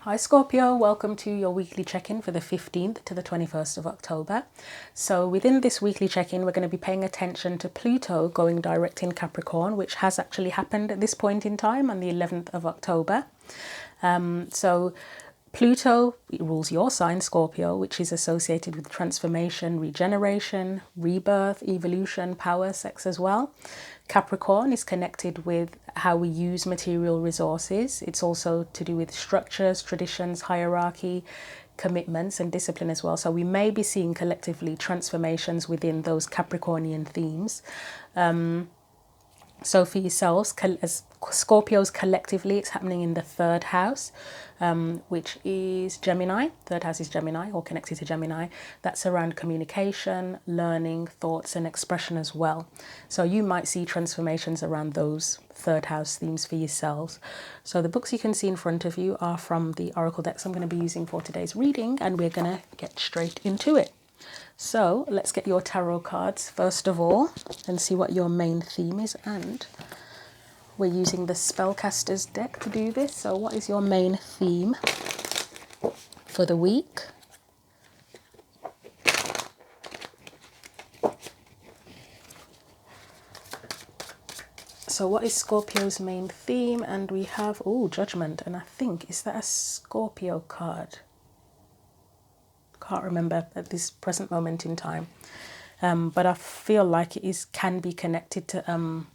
Hi Scorpio, welcome to your weekly check-in for the 15th to the 21st of October. So within this weekly check-in, we're going to be paying attention to Pluto going direct in Capricorn, which has actually happened at this point in time on the 11th of October. So Pluto rules your sign, Scorpio, which is associated with transformation, regeneration, rebirth, evolution, power, sex as well. Capricorn is connected with how we use material resources. It's also to do with structures, traditions, hierarchy, commitments and discipline as well. So we may be seeing collectively transformations within those Capricornian themes. So for yourselves, as Scorpios collectively, it's happening in the third house, which is Gemini. Third house is Gemini, or connected to Gemini. That's around communication, learning, thoughts and expression as well. So you might see transformations around those third house themes for yourselves. So the books you can see in front of you are from the Oracle decks I'm going to be using for today's reading, and we're going to get straight into it. So let's get your tarot cards first of all and see what your main theme is. And we're using the Spellcaster's deck to do this. So what is your main theme for the week? So what is Scorpio's main theme? And we have, Judgment. And I think, is that a Scorpio card? Can't remember at this present moment in time, but I feel like it can be connected to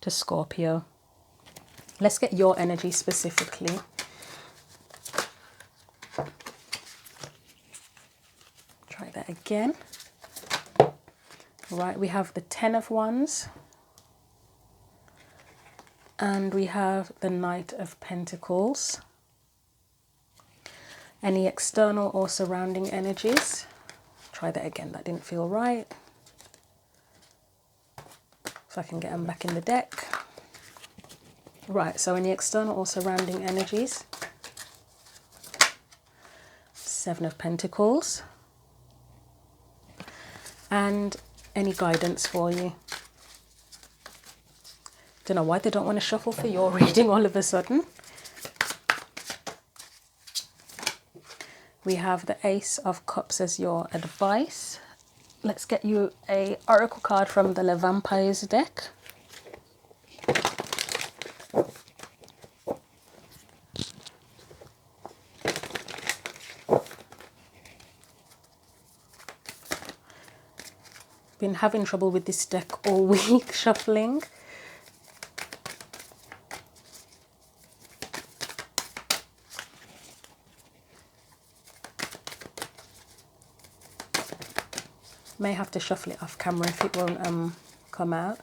Scorpio. Let's get your energy specifically. Try that again. Right, we have the Ten of Wands and we have the Knight of Pentacles. Any external or surrounding energies? Try that again, that didn't feel right. So I can get them back in the deck. Right, so any external or surrounding energies? Seven of Pentacles. And any guidance for you? Don't know why they don't want to shuffle for your reading all of a sudden. We have the Ace of Cups as your advice. Let's get you a oracle card from the Le Vampire's deck. Been having trouble with this deck all week, shuffling. May have to shuffle it off camera if it won't come out.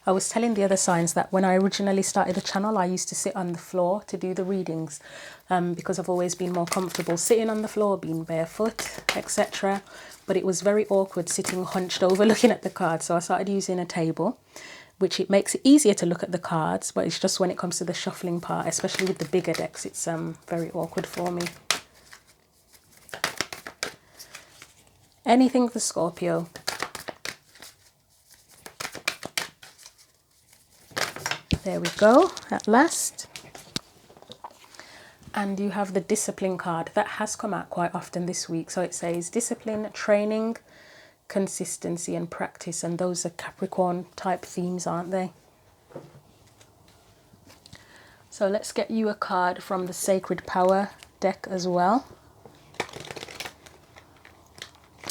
I was telling the other signs that when I originally started the channel, I used to sit on the floor to do the readings because I've always been more comfortable sitting on the floor, being barefoot, etc. But it was very awkward sitting hunched over looking at the cards. So I started using a table, which it makes it easier to look at the cards. But it's just when it comes to the shuffling part, especially with the bigger decks, it's very awkward for me. Anything for Scorpio? There we go, at last. And you have the Discipline card. That has come out quite often this week. So it says discipline, training, consistency and practice. And those are Capricorn type themes, aren't they? So let's get you a card from the Sacred Power deck as well.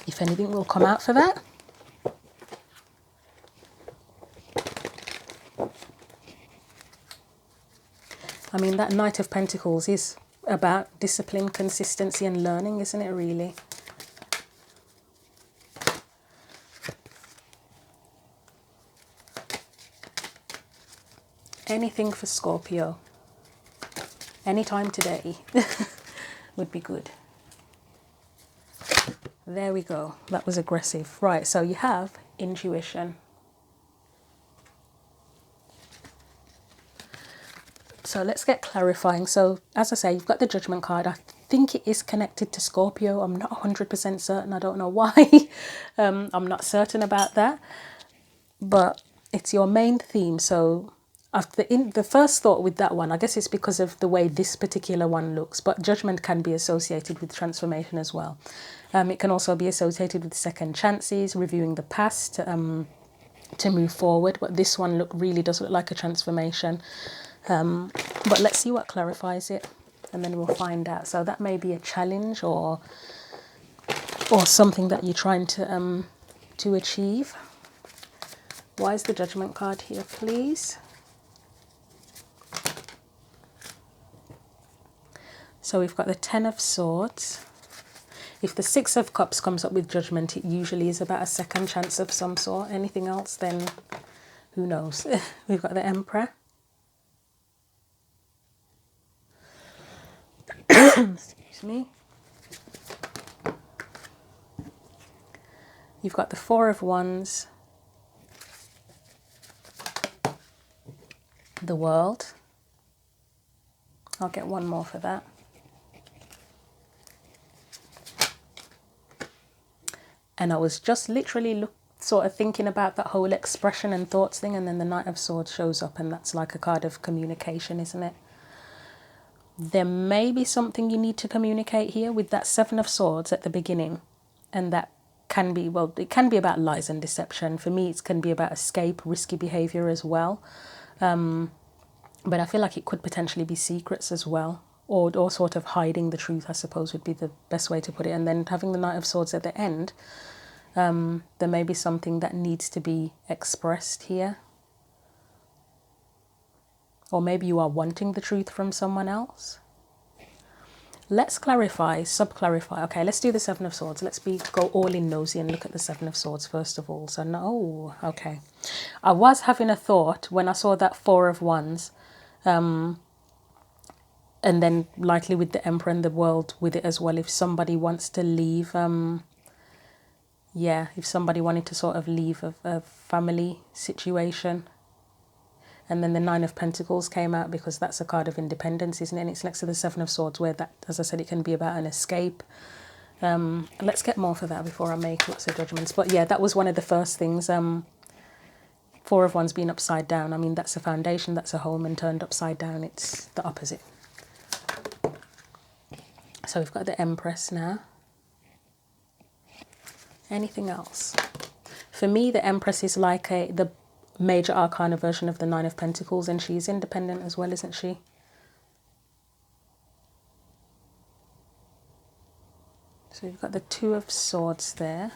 If anything will come out for that. I mean, that Knight of Pentacles is about discipline, consistency and learning, isn't it really? Anything for Scorpio. Anytime today would be good. There we go. That was aggressive. Right, so you have intuition. So let's get clarifying. So as I say, you've got the Judgment card. I think it is connected to Scorpio. I'm not 100% certain. I don't know why. I'm not certain about that. But it's your main theme. So the first thought with that one, I guess it's because of the way this particular one looks, but judgment can be associated with transformation as well. It can also be associated with second chances, reviewing the past to move forward, but this one really does look like a transformation. But let's see what clarifies it, and then we'll find out. So that may be a challenge or something that you're trying to achieve. Why is the Judgment card here, please? So we've got the Ten of Swords. If the Six of Cups comes up with Judgment, it usually is about a second chance of some sort. Anything else, then who knows? We've got the Emperor. Excuse me. You've got the Four of Wands, the World. I'll get one more for that. And I was just literally sort of thinking about that whole expression and thoughts thing, and then the Knight of Swords shows up, and that's like a card of communication, isn't it? There may be something you need to communicate here with that Seven of Swords at the beginning, and that can be, well, it can be about lies and deception. For me, it can be about escape, risky behaviour as well. But I feel like it could potentially be secrets as well, or sort of hiding the truth, I suppose would be the best way to put it. And then having the Knight of Swords at the end, there may be something that needs to be expressed here. Or maybe you are wanting the truth from someone else. Let's clarify, sub-clarify. Okay, let's do the Seven of Swords. Let's go all in nosy and look at the Seven of Swords first of all. So, no, okay. I was having a thought when I saw that Four of Wands, and then likely with the Emperor and the World with it as well, if somebody wants to leave, if somebody wanted to sort of leave a family situation. And then the Nine of Pentacles came out because that's a card of independence, isn't it? And it's next to the Seven of Swords, where that, as I said, it can be about an escape. Let's get more for that before I make lots of judgments. But yeah, that was one of the first things. Four of Wands being upside down. I mean, that's a foundation, that's a home, and turned upside down, it's the opposite. So we've got the Empress now. Anything else? For me, the Empress is like the major arcana version of the Nine of Pentacles, and she's independent as well, isn't she? So you've got the Two of Swords there.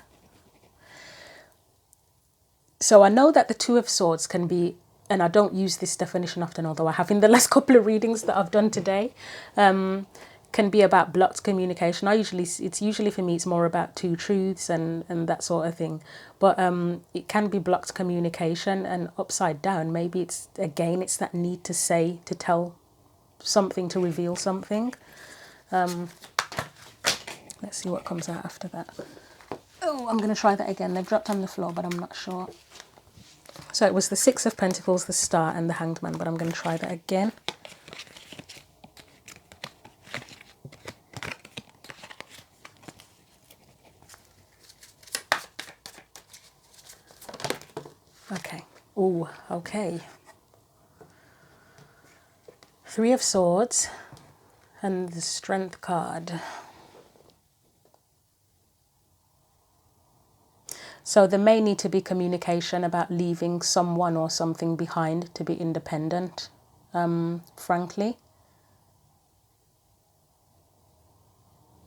So I know that the Two of Swords can be, and I don't use this definition often, although I have in the last couple of readings that I've done today, can be about blocked communication. It's usually for me, it's more about two truths and that sort of thing. But it can be blocked communication, and upside down, maybe it's that need to say, to tell something, to reveal something. Let's see what comes out after that. Oh, I'm going to try that again. They've dropped on the floor, but I'm not sure. So it was the Six of Pentacles, the Star, and the Hanged Man, but I'm going to try that again. Okay. Oh, okay. Three of Swords and the Strength card. So there may need to be communication about leaving someone or something behind to be independent, frankly.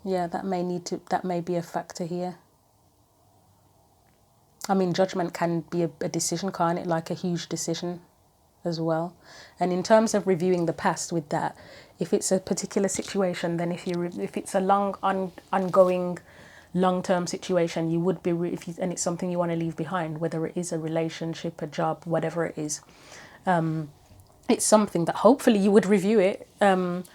Yeah, that may be a factor here. I mean, judgment can be a decision, can't it? Like a huge decision as well. And in terms of reviewing the past with that, if it's a particular situation, then if it's a ongoing long-term situation, you would be, and it's something you want to leave behind, whether it is a relationship, a job, whatever it is, it's something that hopefully you would review it, and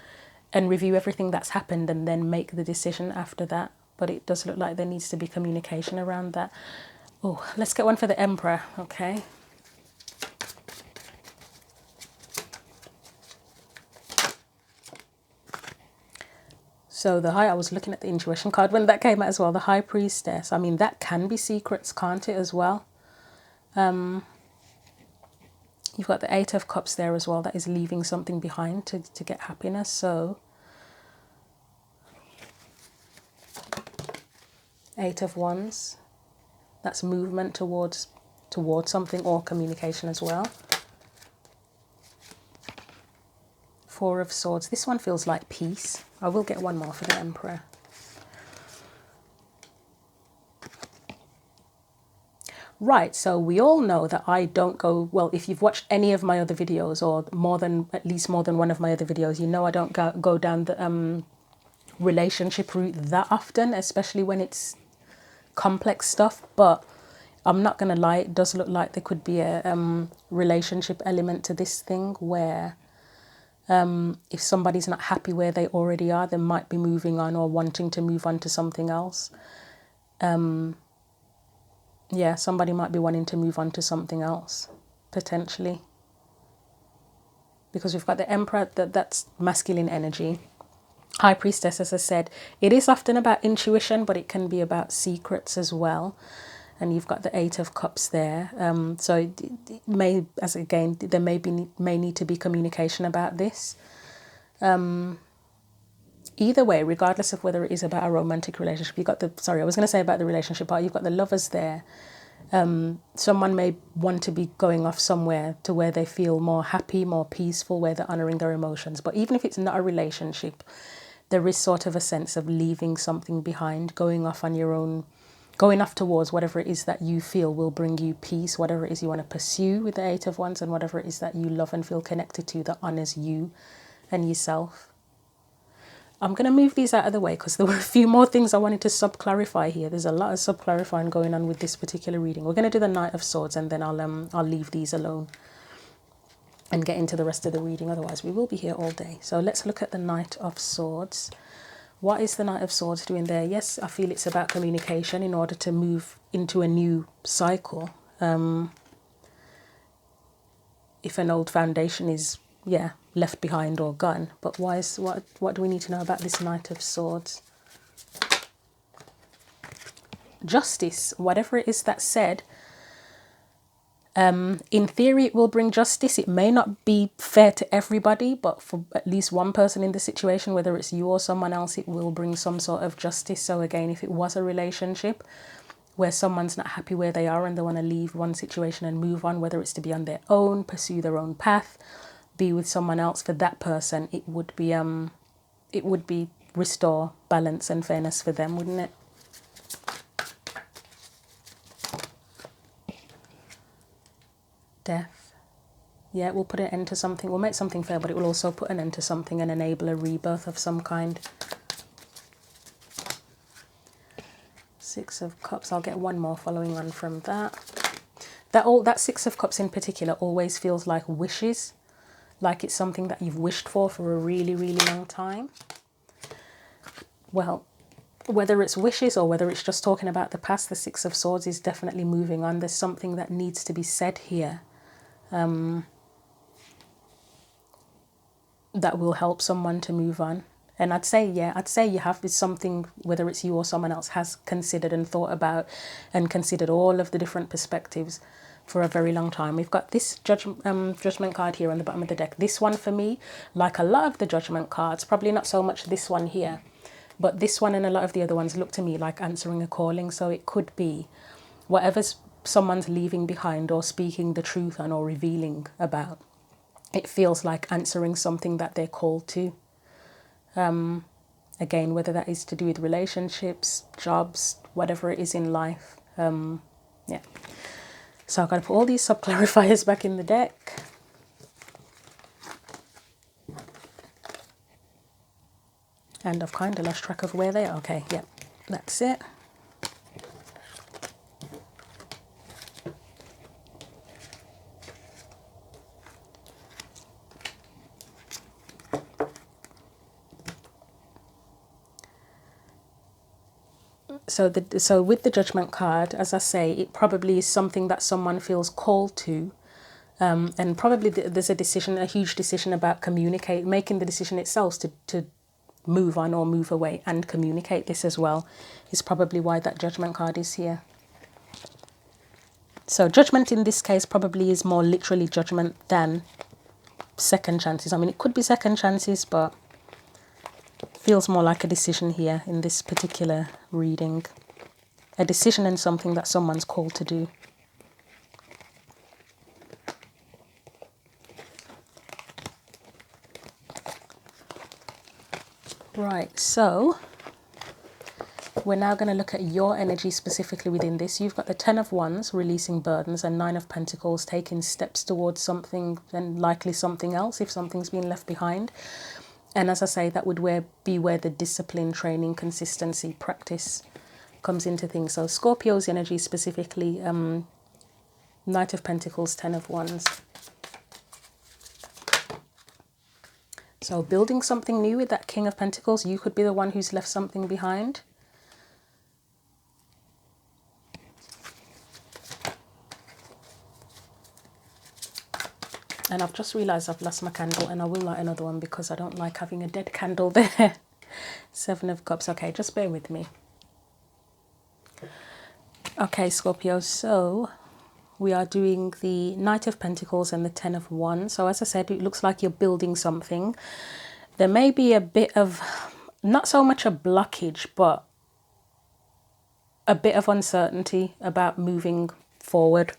review everything that's happened, and then make the decision after that. But it does look like there needs to be communication around that. Oh, let's get one for the Emperor. Okay. So I was looking at the intuition card when that came out as well, the High Priestess. I mean, that can be secrets, can't it, as well? Yeah, You've got the Eight of Cups there as well. That is leaving something behind to get happiness. So Eight of Wands. That's movement towards something, or communication as well. Four of Swords. This one feels like peace. I will get one more for the Emperor. Right, so we all know that I don't go, well, if you've watched any of my other videos, or at least more than one of my other videos, you know I don't go down the relationship route that often, especially when it's complex stuff. But I'm not going to lie, it does look like there could be a relationship element to this thing, where if somebody's not happy where they already are, they might be moving on or wanting to move on to something else. Yeah, somebody might be wanting to move on to something else, potentially. Because we've got the Emperor, that's masculine energy. High Priestess, as I said, it is often about intuition, but it can be about secrets as well. And you've got the Eight of Cups there. So it may, as again, there may need to be communication about this. Either way, regardless of whether it is about a romantic relationship, you've got I was going to say about the relationship part, you've got the Lovers there. Someone may want to be going off somewhere to where they feel more happy, more peaceful, where they're honouring their emotions. But even if it's not a relationship, there is sort of a sense of leaving something behind, going off on your own, going off towards whatever it is that you feel will bring you peace, whatever it is you want to pursue with the Eight of Wands, and whatever it is that you love and feel connected to that honours you and yourself. I'm going to move these out of the way because there were a few more things I wanted to sub-clarify here. There's a lot of sub-clarifying going on with this particular reading. We're going to do the Knight of Swords, and then I'll leave these alone and get into the rest of the reading. Otherwise, we will be here all day. So let's look at the Knight of Swords. What is the Knight of Swords doing there? Yes, I feel it's about communication in order to move into a new cycle. If an old foundation is, left behind or gone. But what do we need to know about this Knight of Swords? Justice, whatever it is that's said, in theory it will bring justice. It may not be fair to everybody, but for at least one person in the situation, whether it's you or someone else, it will bring some sort of justice. So again, if it was a relationship where someone's not happy where they are and they want to leave one situation and move on, whether it's to be on their own, pursue their own path, be with someone else, for that person it would be restore balance and fairness for them, wouldn't it? Death. Yeah, it will put an end to something. We'll make something fair, but it will also put an end to something and enable a rebirth of some kind. Six of Cups. I'll get one more following on from that. That Six of Cups in particular always feels like wishes. Like it's something that you've wished for a really, really long time. Well, whether it's wishes or whether it's just talking about the past, the Six of Swords is definitely moving on. There's something that needs to be said here that will help someone to move on. And I'd say you have this something, whether it's you or someone else, has considered and thought about and considered all of the different perspectives for a very long time. We've got this judgment card here on the bottom of the deck. This one for me, like a lot of the judgment cards, probably not so much this one here, but this one and a lot of the other ones look to me like answering a calling. So it could be whatever someone's leaving behind or speaking the truth on or revealing about, it feels like answering something that they're called to. Again, whether that is to do with relationships, jobs, whatever it is in life. Yeah. So I've got to put all these sub-clarifiers back in the deck. And I've kind of lost track of where they are. Okay, yeah, that's it. So with the Judgment card, as I say, it probably is something that someone feels called to, and probably there's a huge decision about making the decision itself to move on or move away and communicate this as well, is probably why that Judgment card is here. So judgment in this case probably is more literally judgment than second chances. I mean, it could be second chances, but feels more like a decision here in this particular reading. A decision in something that someone's called to do. Right, so we're now going to look at your energy specifically within this. You've got the 10 of Wands, releasing burdens, and 9 of Pentacles, taking steps towards something and likely something else if something's been left behind. And as I say, that would be where the discipline, training, consistency, practice comes into things. So Scorpio's energy specifically, Knight of Pentacles, 10 of Wands. So building something new with that King of Pentacles, you could be the one who's left something behind. And I've just realised I've lost my candle, and I will light another one because I don't like having a dead candle there. 7 of Cups. Okay, just bear with me. Okay, Scorpio, so we are doing the Knight of Pentacles and the 10 of Wands. So as I said, it looks like you're building something. There may be a bit of, not so much a blockage, but a bit of uncertainty about moving forward.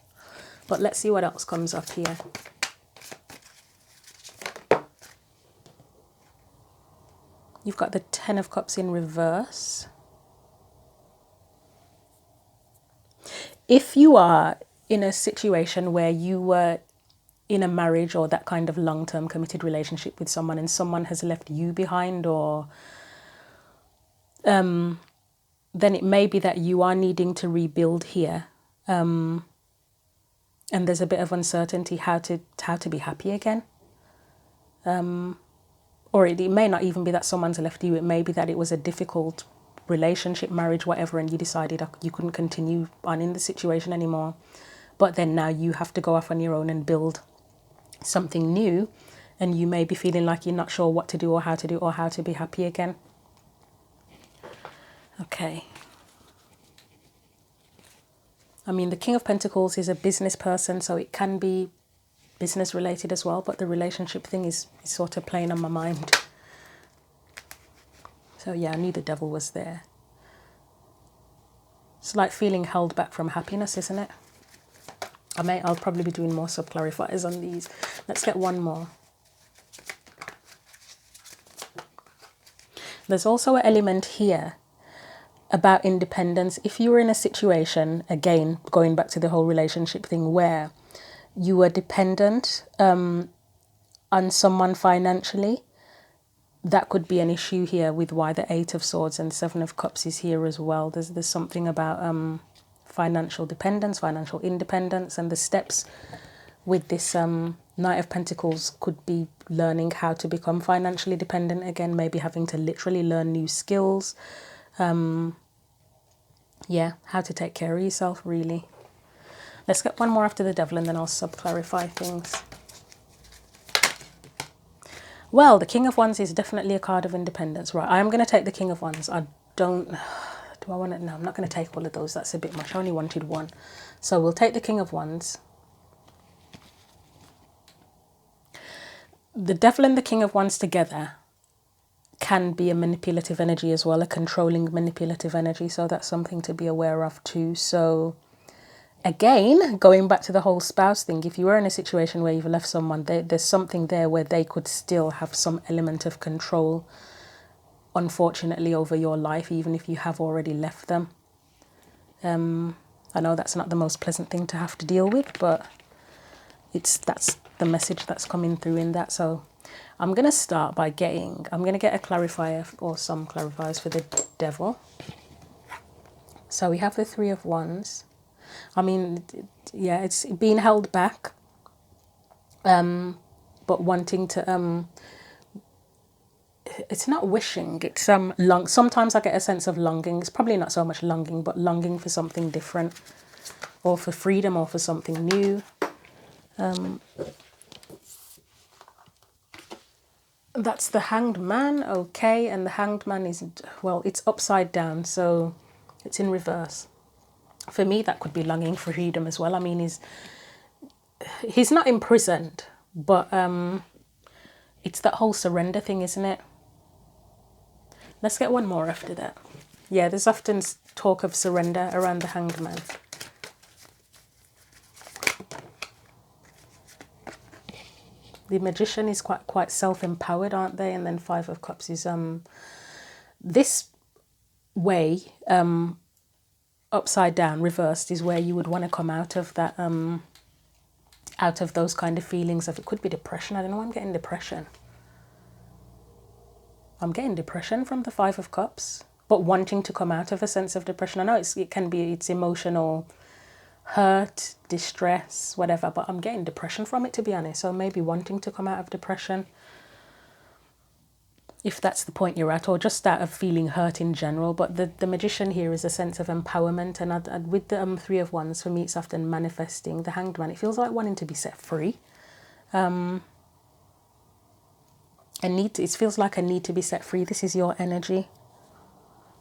But let's see what else comes up here. You've got the 10 of Cups in reverse. If you are in a situation where you were in a marriage or that kind of long-term committed relationship with someone and someone has left you behind, or then it may be that you are needing to rebuild here. And there's a bit of uncertainty how to be happy again. Or it may not even be that someone's left you. It may be that it was a difficult relationship, marriage, whatever, and you decided you couldn't continue on in the situation anymore. But then now you have to go off on your own and build something new, and you may be feeling like you're not sure what to do or how to be happy again. Okay. I mean, the King of Pentacles is a business person, so it can be business related as well, but the relationship thing is sort of playing on my mind. So yeah, I knew the Devil was there. It's like feeling held back from happiness, isn't it? I'll probably be doing more sub-clarifiers on these. Let's get one more. There's also an element here about independence. If you were in a situation, again, going back to the whole relationship thing, where you were dependent on someone financially, that could be an issue here with why the 8 of Swords and 7 of Cups is here as well. There's something about financial dependence, financial independence, and the steps with this Knight of Pentacles could be learning how to become financially dependent again, maybe having to literally learn new skills. Yeah, how to take care of yourself, really. Let's get one more after the Devil and then I'll sub-clarify things. Well, the King of Wands is definitely a card of independence. Right, I'm going to take the King of Wands. Do I want to? No, I'm not going to take all of those. That's a bit much. I only wanted one. So we'll take the King of Wands. The Devil and the King of Wands together can be a manipulative energy as well, a controlling manipulative energy. So that's something to be aware of too. So again, going back to the whole spouse thing, if you were in a situation where you've left someone, there's something there where they could still have some element of control, unfortunately, over your life, even if you have already left them. I know that's not the most pleasant thing to have to deal with, but that's the message that's coming through in that. So I'm going to start by I'm going to get a clarifier or some clarifiers for the Devil. So we have the 3 of Wands. I mean, yeah, it's being held back, but wanting to, it's not wishing, it's sometimes I get a sense of longing. It's probably not so much longing, but longing for something different, or for freedom, or for something new. That's the Hanged Man, okay, and the Hanged Man is, well, it's upside down, so it's in reverse. For me, that could be longing for freedom as well. I mean, he's not imprisoned, but it's that whole surrender thing, isn't it? Let's get one more after that. Yeah, there's often talk of surrender around the Hanged Man. The Magician is quite self-empowered, aren't they? And then Five of Cups is this way, upside down, reversed, is where you would want to come out of that, out of those kind of feelings of, it could be depression. I don't know why I'm getting depression. I'm getting depression from the Five of Cups, but wanting to come out of a sense of depression. I know it's emotional hurt, distress, whatever, but I'm getting depression from it, to be honest. So maybe wanting to come out of depression, if that's the point you're at, or just out of feeling hurt in general. But the Magician here is a sense of empowerment, and with the Three of Wands, for me, it's often manifesting. The Hanged Man, it feels like wanting to be set free. It feels like a need to be set free. This is your energy,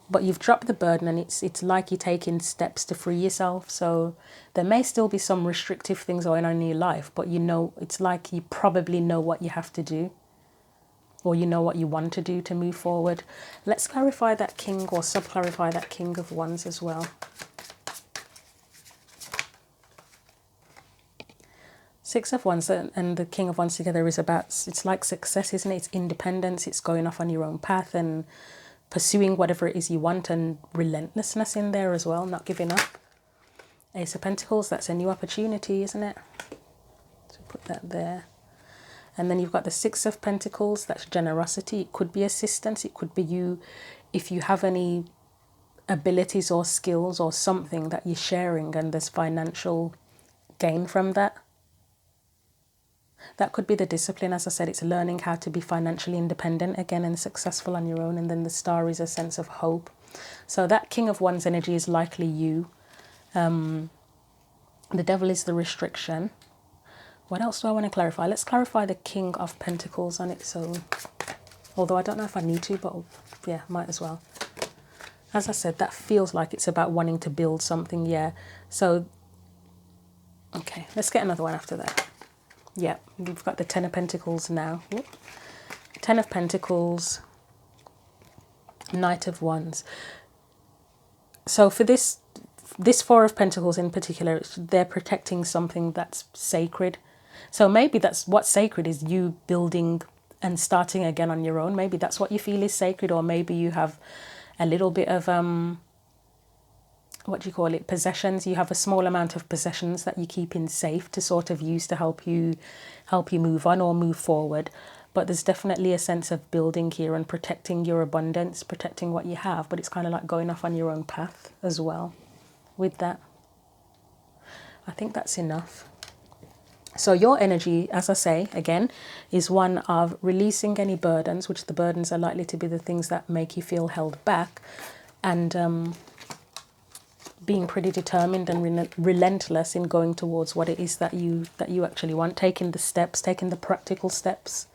but you've dropped the burden, and it's like you're taking steps to free yourself. So there may still be some restrictive things going on in your life, but you know, it's like you probably know what you have to do, or you know what you want to do to move forward. Let's clarify that King, or sub-clarify that King of Wands as well. Six of Wands and the King of Wands together is about, it's like success, isn't it? It's independence, it's going off on your own path and pursuing whatever it is you want, and relentlessness in there as well, not giving up. Ace of Pentacles, that's a new opportunity, isn't it? So put that there. And then you've got the Six of Pentacles, that's generosity. It could be assistance, it could be you, if you have any abilities or skills or something that you're sharing and there's financial gain from that. That could be the discipline. As I said, it's learning how to be financially independent again and successful on your own. And then the Star is a sense of hope. So that King of Wands energy is likely you. The Devil is the restriction. What else do I want to clarify? Let's clarify the King of Pentacles on its own. Although I don't know if I need to, but yeah, might as well. As I said, that feels like it's about wanting to build something, yeah. So, okay, let's get another one after that. Yeah, we've got the Ten of Pentacles now. Whoop. Ten of Pentacles, Knight of Wands. So for this Four of Pentacles in particular, they're protecting something that's sacred. So maybe that's what's sacred, is you building and starting again on your own. Maybe that's what you feel is sacred, or maybe you have a little bit of what do you call it, possessions. You have a small amount of possessions that you keep in safe to sort of use to help you move on or move forward. But there's definitely a sense of building here and protecting your abundance, protecting what you have. But it's kind of like going off on your own path as well with that. I think that's enough. So your energy, as I say, again, is one of releasing any burdens, which the burdens are likely to be the things that make you feel held back, and being pretty determined and relentless in going towards what it is that you actually want, taking the steps, taking the practical steps,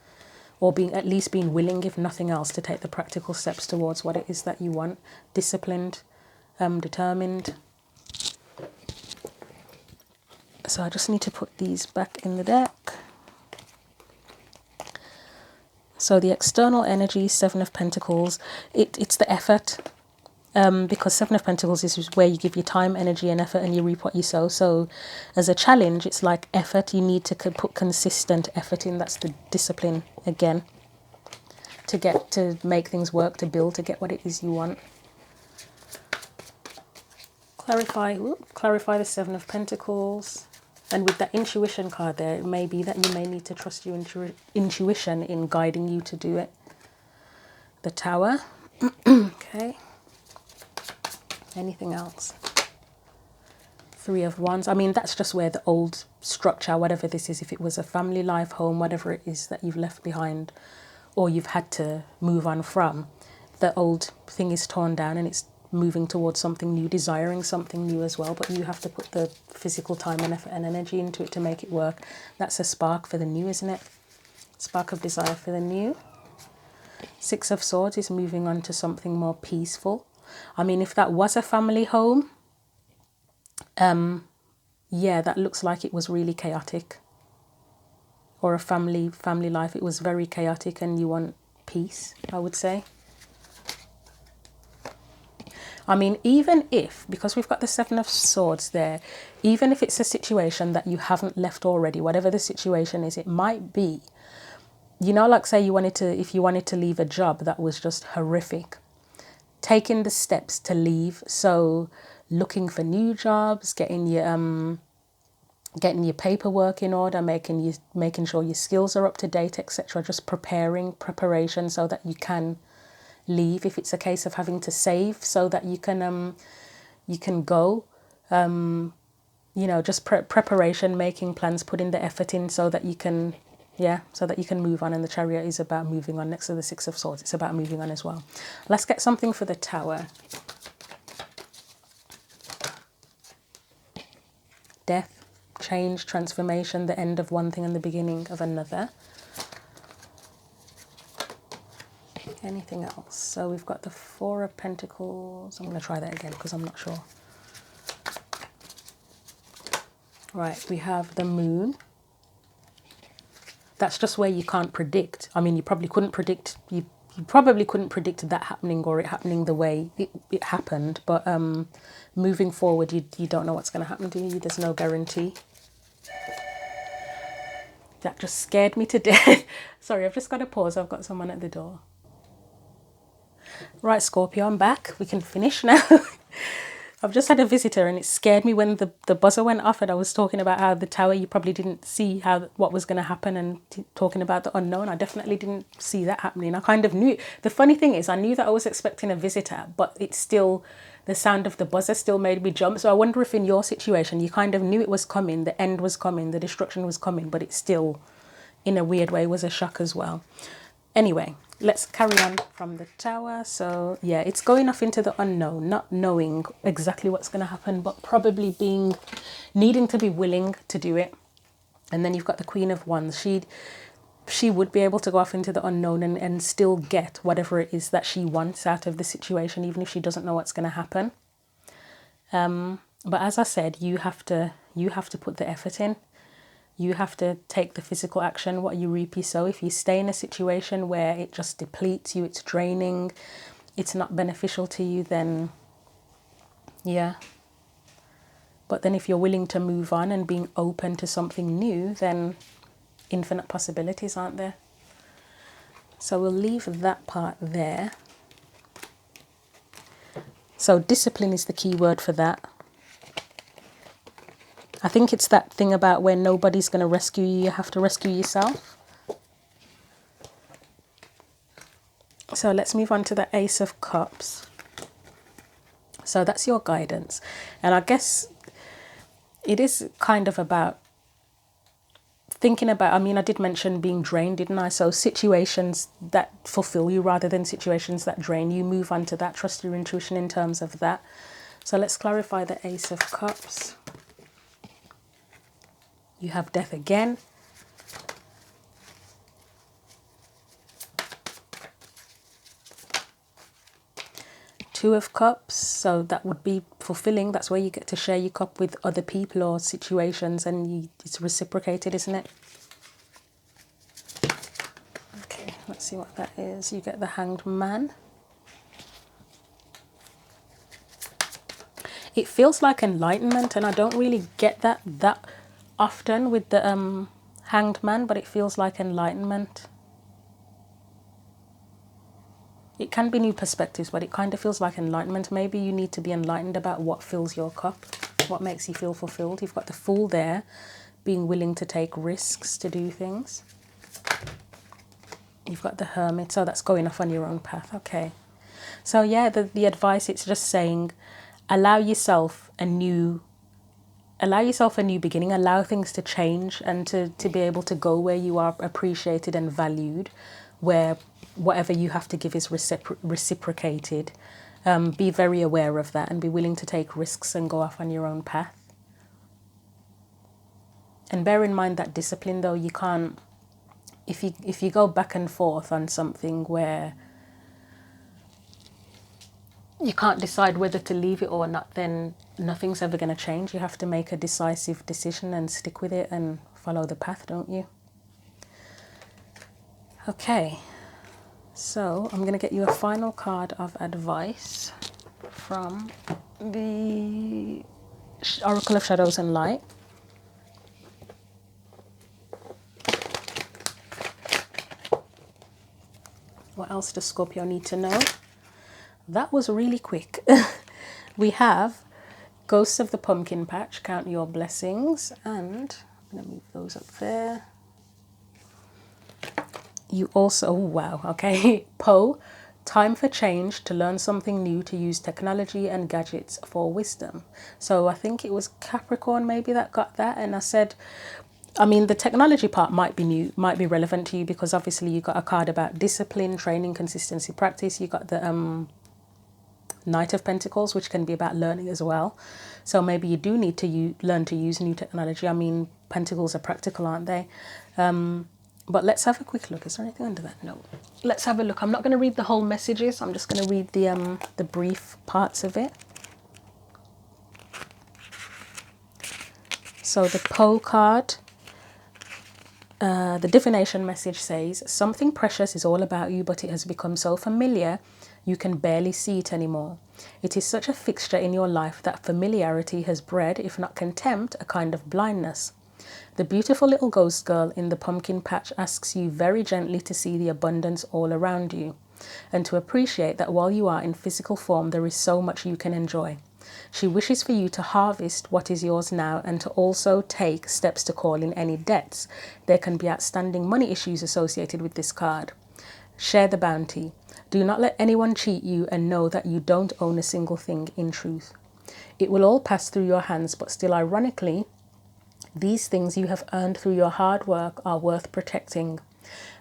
or at least being willing, if nothing else, to take the practical steps towards what it is that you want. Disciplined, determined. So I just need to put these back in the deck. So the external energy, Seven of Pentacles, it's the effort. Because Seven of Pentacles is where you give your time, energy and effort, and you reap what you sow. So as a challenge, it's like effort. You need to put consistent effort in. That's the discipline again, to make things work, to build, to get what it is you want. Clarify the Seven of Pentacles. And with that intuition card there, it may be that you may need to trust your intuition in guiding you to do it. The Tower. Okay. Anything else? Three of Wands. I mean, that's just where the old structure, whatever this is, if it was a family life, home, whatever it is that you've left behind or you've had to move on from, the old thing is torn down and it's moving towards something new, desiring something new as well. But you have to put the physical time and effort and energy into it to make it work. That's a spark for the new, isn't it? Spark of desire for the new. Six of Swords is moving on to something more peaceful. I mean, if that was a family home, Yeah, that looks like it was really chaotic. Or a family life. It was very chaotic and you want peace, I would say. I mean, even if, because we've got the Seven of Swords there, even if it's a situation that you haven't left already, whatever the situation is, it might be, you know, like say if you wanted to leave a job that was just horrific, taking the steps to leave. So looking for new jobs, getting your paperwork in order, making sure your skills are up to date, etc. Just preparation so that you can leave. If it's a case of having to save so that you can go, you know, just preparation, making plans, putting the effort in so that you can, yeah, so that you can move on. And the Chariot is about moving on. Next to the Six of Swords, it's about moving on as well. Let's get something for the Tower. Death, change, transformation, the end of one thing and the beginning of another. Anything else? So we've got the Four of Pentacles. I'm going to try that again because I'm not sure. Right, we have the Moon. That's just where you can't predict. I mean, you probably couldn't predict that happening or it happening the way it happened. But moving forward, you don't know what's going to happen to you. There's no guarantee. That just scared me to death. Sorry, I've just got to pause. I've got someone at the door. Right, Scorpio, I'm back. We can finish now. I've just had a visitor and it scared me when the buzzer went off and I was talking about how the Tower, you probably didn't see what was going to happen, and talking about the unknown. I definitely didn't see that happening. I kind of knew it. The funny thing is I knew that I was expecting a visitor, but it's still, the sound of the buzzer still made me jump. So I wonder if in your situation you kind of knew it was coming, the end was coming, the destruction was coming, but it still, in a weird way, was a shock as well. Anyway, let's carry on from the Tower. So yeah, it's going off into the unknown, not knowing exactly what's going to happen, but probably needing to be willing to do it. And then you've got the Queen of Wands. She would be able to go off into the unknown and still get whatever it is that she wants out of the situation, even if she doesn't know what's going to happen. But as I said, you have to put the effort in. You have to take the physical action. What you reap, you sow. If you stay in a situation where it just depletes you, it's draining, it's not beneficial to you, then yeah. But then if you're willing to move on and being open to something new, then infinite possibilities, aren't there? So we'll leave that part there. So discipline is the key word for that. I think it's that thing about where nobody's going to rescue you, you have to rescue yourself. So let's move on to the Ace of Cups. So that's your guidance. And I guess it is kind of about thinking about, I mean, I did mention being drained, didn't I? So situations that fulfill you rather than situations that drain you. Move on to that. Trust your intuition in terms of that. So let's clarify the Ace of Cups. You have Death again. Two of Cups, so that would be fulfilling. That's where you get to share your cup with other people or situations, and it's reciprocated, isn't it? Okay, let's see what that is. You get the Hanged Man. It feels like enlightenment, and I don't really get that often with the Hanged Man, but it feels like enlightenment. It can be new perspectives, but it kind of feels like enlightenment. Maybe you need to be enlightened about what fills your cup, what makes you feel fulfilled. You've got the Fool there, being willing to take risks to do things. You've got the Hermit, so that's going off on your own path. Okay. So yeah, the advice, it's just saying, allow yourself a new beginning, allow things to change and to be able to go where you are appreciated and valued, where whatever you have to give is reciprocated. Be very aware of that and be willing to take risks and go off on your own path. And bear in mind that discipline, though, you can't, if you go back and forth on something where you can't decide whether to leave it or not, then nothing's ever going to change. You have to make a decisive decision and stick with it and follow the path, don't you? Okay, so I'm going to get you a final card of advice from the Oracle of Shadows and Light. What else does Scorpio need to know? That was really quick. We have Ghosts of the Pumpkin Patch, Count Your Blessings, and I'm going to move those up there. You also, oh wow, okay, Poe, Time for Change, to learn something new, to use technology and gadgets for wisdom. So I think it was Capricorn maybe that got that, and I said, I mean, the technology part might be new, might be relevant to you, because obviously you got a card about discipline, training, consistency, practice. You got the Knight of Pentacles, which can be about learning as well. So maybe you do need to learn to use new technology. I mean, Pentacles are practical, aren't they? But let's have a quick look. Is there anything under that? No. Let's have a look. I'm not going to read the whole messages. I'm just going to read the brief parts of it. So the Poe card, the divination message says, something precious is all about you, but it has become so familiar you can barely see it anymore. It is such a fixture in your life that familiarity has bred, if not contempt, a kind of blindness. The beautiful little ghost girl in the pumpkin patch asks you very gently to see the abundance all around you, and to appreciate that while you are in physical form, there is so much you can enjoy. She wishes for you to harvest what is yours now, and to also take steps to call in any debts. There can be outstanding money issues associated with this card. Share the bounty. Do not let anyone cheat you, and know that you don't own a single thing in truth. It will all pass through your hands, but still, ironically, these things you have earned through your hard work are worth protecting.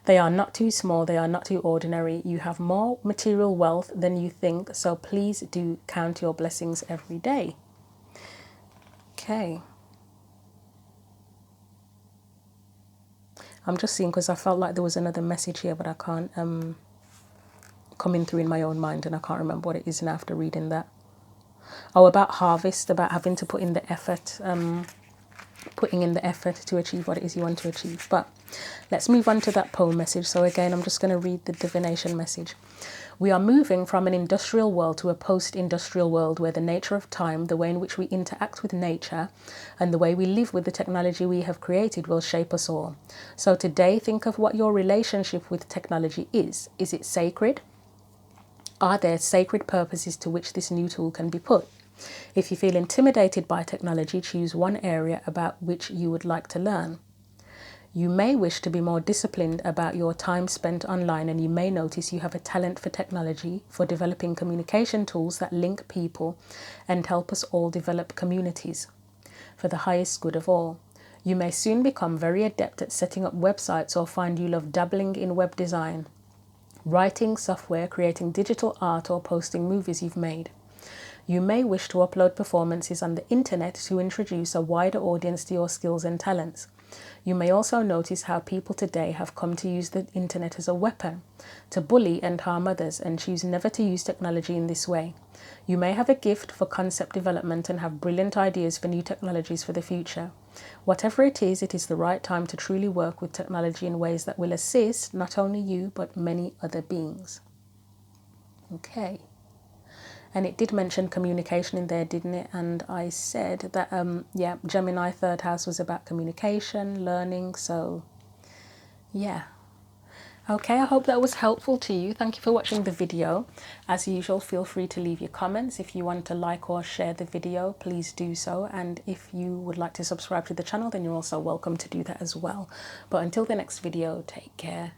They are not too small, they are not too ordinary. You have more material wealth than you think, so please do count your blessings every day. Okay. I'm just seeing, because I felt like there was another message here, but I can't, coming through in my own mind, and I can't remember what it is now after reading that. Oh, about harvest, about having to put in the effort, putting in the effort to achieve what it is you want to achieve. But let's move on to that poem message. So again, I'm just going to read the divination message. We are moving from an industrial world to a post-industrial world where the nature of time, the way in which we interact with nature, and the way we live with the technology we have created will shape us all. So today, think of what your relationship with technology is. Is it sacred? Are there sacred purposes to which this new tool can be put? If you feel intimidated by technology, choose one area about which you would like to learn. You may wish to be more disciplined about your time spent online, and you may notice you have a talent for technology, for developing communication tools that link people and help us all develop communities for the highest good of all. You may soon become very adept at setting up websites, or find you love dabbling in web design, writing software, creating digital art, or posting movies you've made. You may wish to upload performances on the internet to introduce a wider audience to your skills and talents. You may also notice how people today have come to use the internet as a weapon, to bully and harm others, and choose never to use technology in this way. You may have a gift for concept development and have brilliant ideas for new technologies for the future. Whatever it is the right time to truly work with technology in ways that will assist not only you, but many other beings. Okay. And it did mention communication in there, didn't it? And I said that, yeah, Gemini third house was about communication, learning. So, yeah. Okay, I hope that was helpful to you. Thank you for watching the video. As usual, feel free to leave your comments. If you want to like or share the video, please do so. And if you would like to subscribe to the channel, then you're also welcome to do that as well. But until the next video, take care.